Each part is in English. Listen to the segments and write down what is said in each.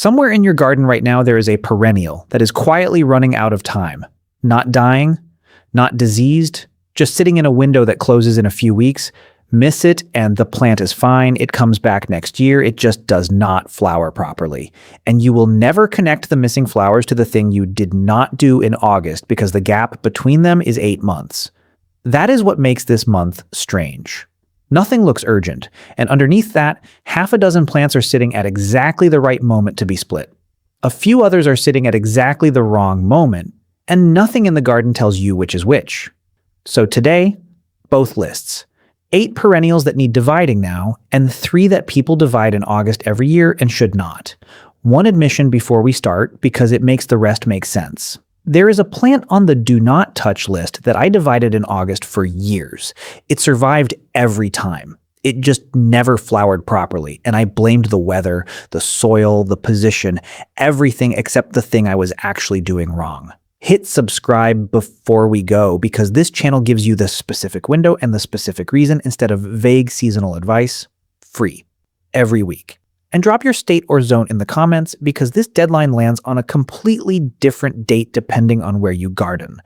Somewhere in your garden right now, there is a perennial that is quietly running out of time. Not dying, not diseased, just sitting in a window that closes in a few weeks. Miss it and the plant is fine. It comes back next year. It just does not flower properly. And you will never connect the missing flowers to the thing you did not do in August because the gap between them is 8 months. That is what makes this month strange. Nothing looks urgent, and underneath that, half a dozen plants are sitting at exactly the right moment to be split. A few others are sitting at exactly the wrong moment, and nothing in the garden tells you which is which. So today, both lists. 8 perennials that need dividing now, and 3 that people divide in August every year and should not. One admission before we start, because it makes the rest make sense. There is a plant on the do not touch list that I divided in August for years. It survived every time. It just never flowered properly, and I blamed the weather, the soil, the position, everything except the thing I was actually doing wrong. Hit subscribe before we go because this channel gives you the specific window and the specific reason instead of vague seasonal advice, free, every week. And drop your state or zone in the comments because this deadline lands on a completely different date depending on where you garden.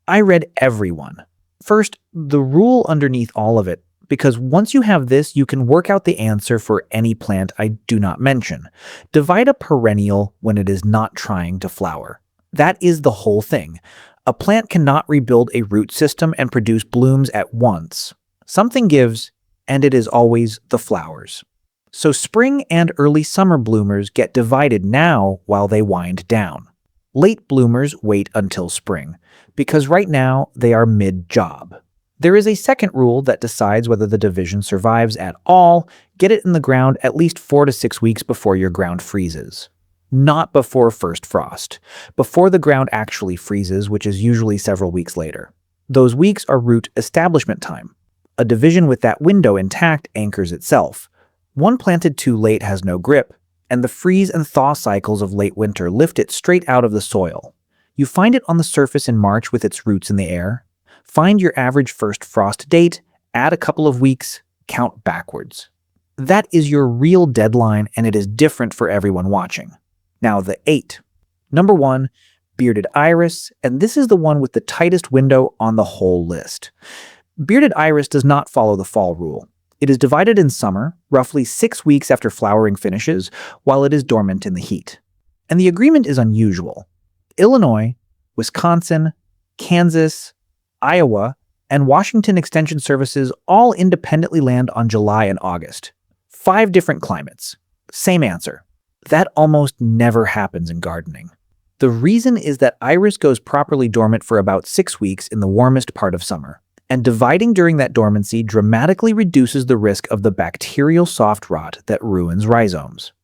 I read every one. First, the rule underneath all of it, because once you have this, you can work out the answer for any plant I do not mention. Divide a perennial when it is not trying to flower. That is the whole thing. A plant cannot rebuild a root system and produce blooms at once. Something gives, and it is always the flowers. So spring and early summer bloomers get divided now while they wind down. Late bloomers wait until spring, because right now they are mid-job. There is a second rule that decides whether the division survives at all. Get it in the ground at least 4 to 6 weeks before your ground freezes. Not before first frost, before the ground actually freezes, which is usually several weeks later. Those weeks are root establishment time. A division with that window intact anchors itself. One planted too late has no grip, and the freeze and thaw cycles of late winter lift it straight out of the soil. You find it on the surface in March with its roots in the air. Find your average first frost date, add a couple of weeks, count backwards. That is your real deadline, and it is different for everyone watching. Now the 8. Number 1, bearded iris, and this is the one with the tightest window on the whole list. Bearded iris does not follow the fall rule. It is divided in summer, roughly 6 weeks after flowering finishes, while it is dormant in the heat. And the agreement is unusual. Illinois, Wisconsin, Kansas, Iowa, and Washington Extension Services all independently land on July and August. 5 different climates. Same answer. That almost never happens in gardening. The reason is that iris goes properly dormant for about 6 weeks in the warmest part of summer, and dividing during that dormancy dramatically reduces the risk of the bacterial soft rot that ruins rhizomes.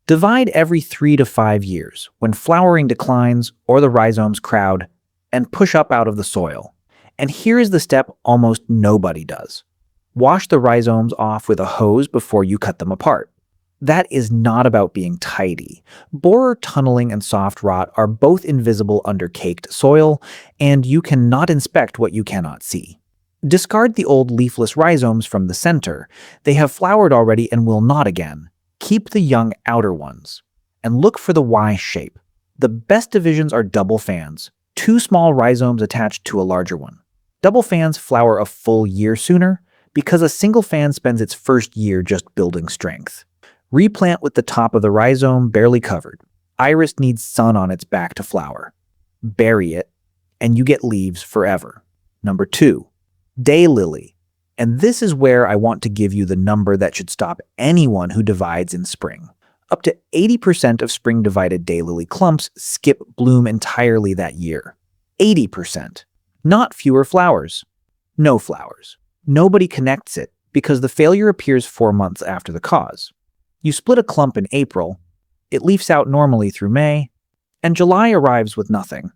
Divide every 3 to 5 years when flowering declines or the rhizomes crowd and push up out of the soil. And here is the step almost nobody does. Wash the rhizomes off with a hose before you cut them apart. That is not about being tidy. Borer tunneling and soft rot are both invisible under caked soil, and you cannot inspect what you cannot see. Discard the old leafless rhizomes from the center. They have flowered already and will not again. Keep the young outer ones. And look for the Y shape. The best divisions are double fans, 2 small rhizomes attached to a larger one. Double fans flower a full year sooner because a single fan spends its first year just building strength. Replant with the top of the rhizome barely covered. Iris needs sun on its back to flower. Bury it, and you get leaves forever. Number 2. Daylily. And this is where I want to give you the number that should stop anyone who divides in spring. Up to 80% of spring-divided daylily clumps skip bloom entirely that year. 80%. Not fewer flowers. No flowers. Nobody connects it because the failure appears 4 months after the cause. You split a clump in April, it leafs out normally through May, and July arrives with nothing.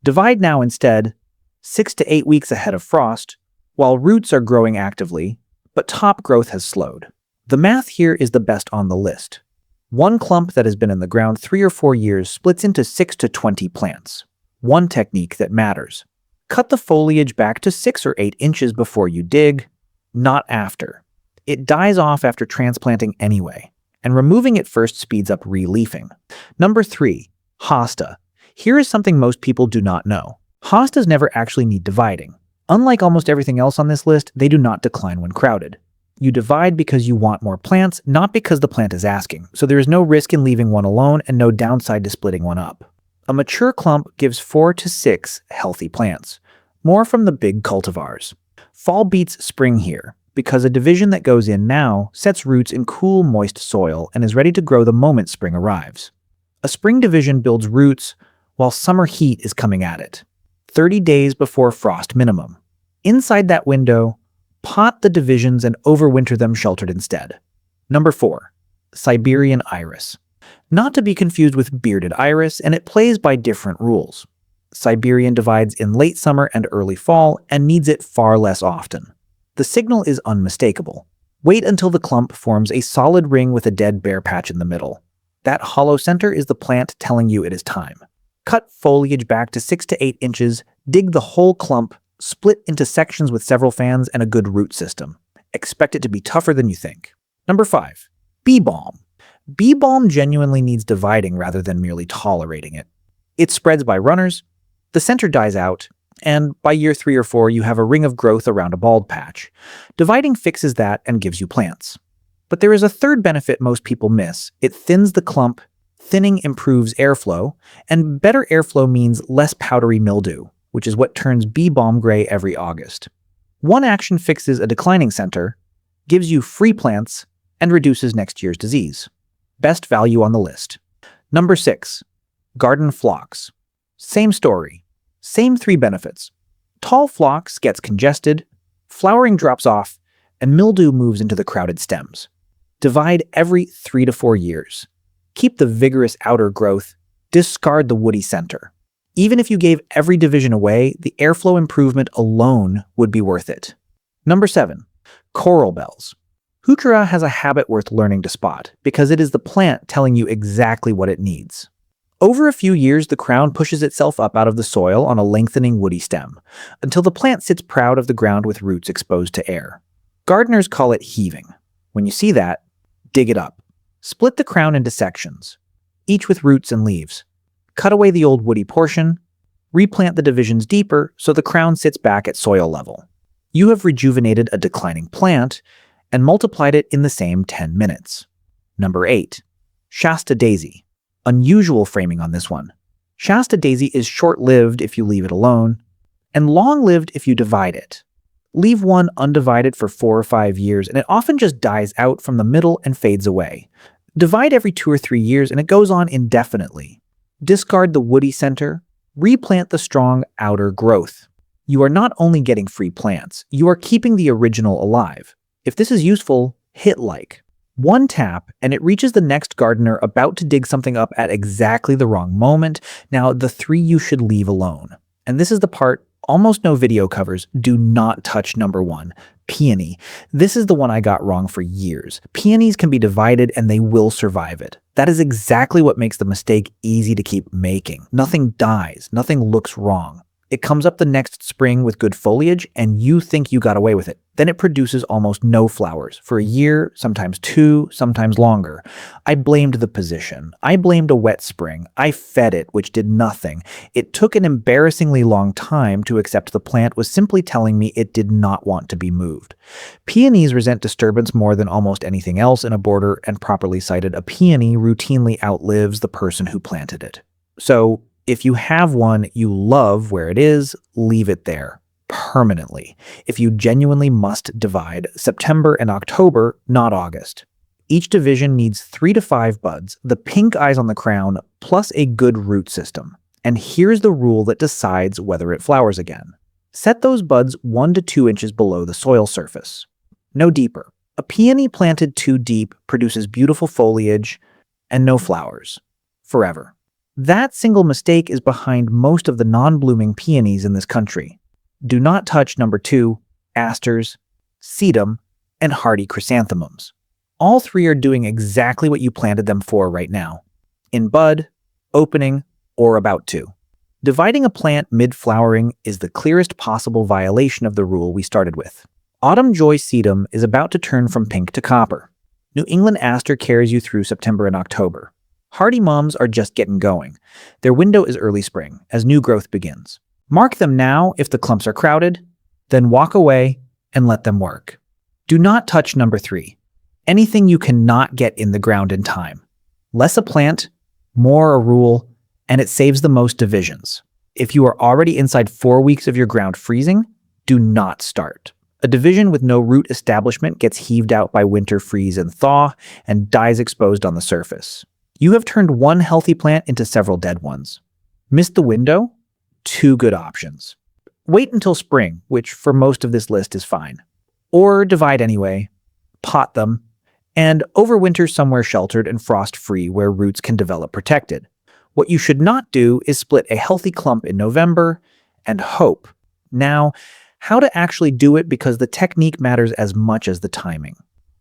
Divide now instead, 6 to 8 weeks ahead of frost, while roots are growing actively, but top growth has slowed. The math here is the best on the list. One clump that has been in the ground 3 or 4 years splits into 6 to 20 plants. One technique that matters. Cut the foliage back to 6 or 8 inches before you dig, not after. It dies off after transplanting anyway, and removing it first speeds up re-leafing. Number 3. Hosta. Here is something most people do not know. Hostas never actually need dividing. Unlike almost everything else on this list, they do not decline when crowded. You divide because you want more plants, not because the plant is asking, so there is no risk in leaving one alone and no downside to splitting one up. A mature clump gives 4 to 6 healthy plants, more from the big cultivars. Fall beats spring here, because a division that goes in now sets roots in cool, moist soil and is ready to grow the moment spring arrives. A spring division builds roots while summer heat is coming at it, 30 days before frost minimum. Inside that window, pot the divisions and overwinter them sheltered instead. Number 4. Siberian iris. Not to be confused with bearded iris, and it plays by different rules. Siberian divides in late summer and early fall and needs it far less often. The signal is unmistakable. Wait until the clump forms a solid ring with a dead bare patch in the middle. That hollow center is the plant telling you it is time. Cut foliage back to 6 to 8 inches, dig the whole clump, split into sections with several fans and a good root system. Expect it to be tougher than you think. Number 5. Bee balm. Bee balm genuinely needs dividing rather than merely tolerating it. It spreads by runners, the center dies out, and by year 3 or 4 you have a ring of growth around a bald patch. Dividing fixes that and gives you plants. But there is a third benefit most people miss. It thins the clump. Thinning improves airflow, and better airflow means less powdery mildew, which is what turns bee balm gray every August. One action fixes a declining center, gives you free plants, and reduces next year's disease. Best value on the list. Number 6. Garden phlox. Same story. Same 3 benefits. Tall phlox gets congested, flowering drops off, and mildew moves into the crowded stems. Divide every 3 to 4 years. Keep the vigorous outer growth, discard the woody center. Even if you gave every division away, the airflow improvement alone would be worth it. Number 7. Coral bells. Heuchera has a habit worth learning to spot, because it is the plant telling you exactly what it needs. Over a few years, the crown pushes itself up out of the soil on a lengthening woody stem, until the plant sits proud of the ground with roots exposed to air. Gardeners call it heaving. When you see that, dig it up. Split the crown into sections, each with roots and leaves. Cut away the old woody portion, replant the divisions deeper so the crown sits back at soil level. You have rejuvenated a declining plant and multiplied it in the same 10 minutes. Number 8. Shasta daisy. Unusual framing on this one. Shasta daisy is short-lived if you leave it alone, and long-lived if you divide it. Leave one undivided for 4 or 5 years, and it often just dies out from the middle and fades away. Divide every 2 or 3 years, and it goes on indefinitely. Discard the woody center, replant the strong outer growth. You are not only getting free plants, you are keeping the original alive. If this is useful, hit like. One tap, and it reaches the next gardener about to dig something up at exactly the wrong moment. Now, the 3 you should leave alone. And this is the part almost no video covers. Do not touch number 1, peony. This is the one I got wrong for years. Peonies can be divided and they will survive it. That is exactly what makes the mistake easy to keep making. Nothing dies, nothing looks wrong. It comes up the next spring with good foliage and you think you got away with it. Then it produces almost no flowers for a year, sometimes 2, sometimes longer. I blamed the position. I blamed a wet spring. I fed it, which did nothing. It took an embarrassingly long time to accept the plant was simply telling me it did not want to be moved. Peonies resent disturbance more than almost anything else in a border, and properly sited, a peony routinely outlives the person who planted it. So, if you have one you love where it is, leave it there. Permanently. If you genuinely must divide, September and October, not August. Each division needs 3 to 5 buds, the pink eyes on the crown, plus a good root system. And here's the rule that decides whether it flowers again. Set those buds 1 to 2 inches below the soil surface. No deeper. A peony planted too deep produces beautiful foliage and no flowers. Forever. That single mistake is behind most of the non-blooming peonies in this country. Do not touch number 2, asters, sedum, and hardy chrysanthemums. All 3 are doing exactly what you planted them for right now. In bud, opening, or about to. Dividing a plant mid-flowering is the clearest possible violation of the rule we started with. Autumn Joy sedum is about to turn from pink to copper. New England aster carries you through September and October. Hardy mums are just getting going. Their window is early spring, as new growth begins. Mark them now if the clumps are crowded, then walk away and let them work. Do not touch number 3. Anything you cannot get in the ground in time. Less a plant, more a rule, and it saves the most divisions. If you are already inside 4 weeks of your ground freezing, do not start. A division with no root establishment gets heaved out by winter freeze and thaw and dies exposed on the surface. You have turned one healthy plant into several dead ones. Missed the window? 2 good options. Wait until spring, which for most of this list is fine. Or divide anyway, pot them, and overwinter somewhere sheltered and frost-free where roots can develop protected. What you should not do is split a healthy clump in November and hope. Now, how to actually do it, because the technique matters as much as the timing.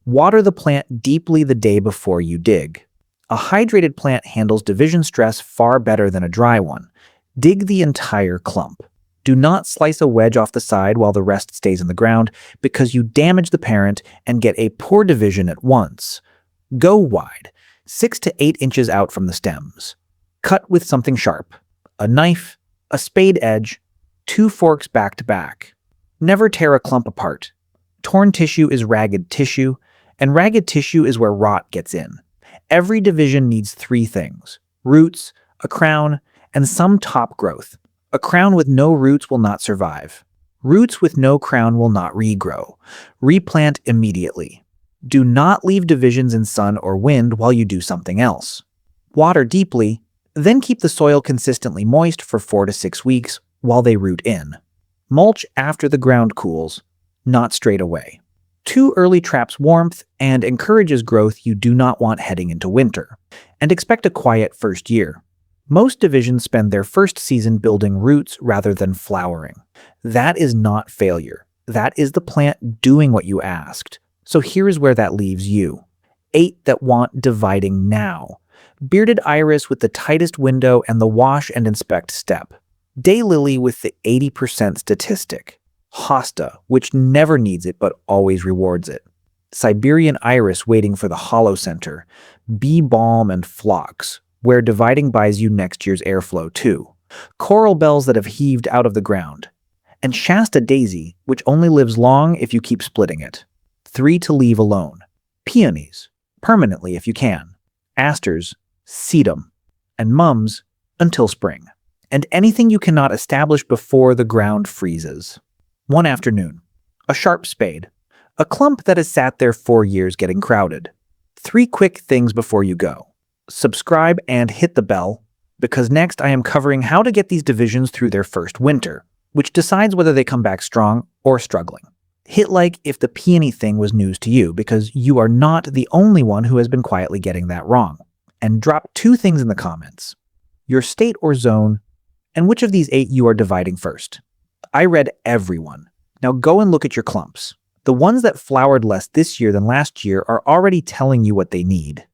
Water the plant deeply the day before you dig. A hydrated plant handles division stress far better than a dry one. Dig the entire clump. Do not slice a wedge off the side while the rest stays in the ground, because you damage the parent and get a poor division at once. Go wide, 6 to 8 inches out from the stems. Cut with something sharp. A knife, a spade edge, 2 forks back to back. Never tear a clump apart. Torn tissue is ragged tissue, and ragged tissue is where rot gets in. Every division needs 3 things: roots, a crown, and some top growth. A crown with no roots will not survive. Roots with no crown will not regrow. Replant immediately. Do not leave divisions in sun or wind while you do something else. Water deeply, then keep the soil consistently moist for 4 to 6 weeks while they root in. Mulch after the ground cools, not straight away. Too early traps warmth and encourages growth you do not want heading into winter. And expect a quiet first year. Most divisions spend their first season building roots rather than flowering. That is not failure. That is the plant doing what you asked. So here is where that leaves you. 8 that want dividing now. Bearded iris with the tightest window and the wash and inspect step. Daylily with the 80% statistic. Hosta, which never needs it but always rewards it. Siberian iris waiting for the hollow center. Balm and Phlox, where dividing buys you next year's airflow too. Coral bells that have heaved out of the ground. And Shasta daisy, which only lives long if you keep splitting it. 3 to leave alone. Peonies, permanently if you can. Asters, seed 'em. And mums, until spring. And anything you cannot establish before the ground freezes. One afternoon. A sharp spade. A clump that has sat there 4 years getting crowded. 3 quick things before you go. Subscribe and hit the bell, because next I am covering how to get these divisions through their first winter, which decides whether they come back strong or struggling. Hit like if the peony thing was news to you, because you are not the only one who has been quietly getting that wrong. And drop 2 things in the comments. Your state or zone, and which of these 8 you are dividing first. I read everyone. Now go and look at your clumps. The ones that flowered less this year than last year are already telling you what they need.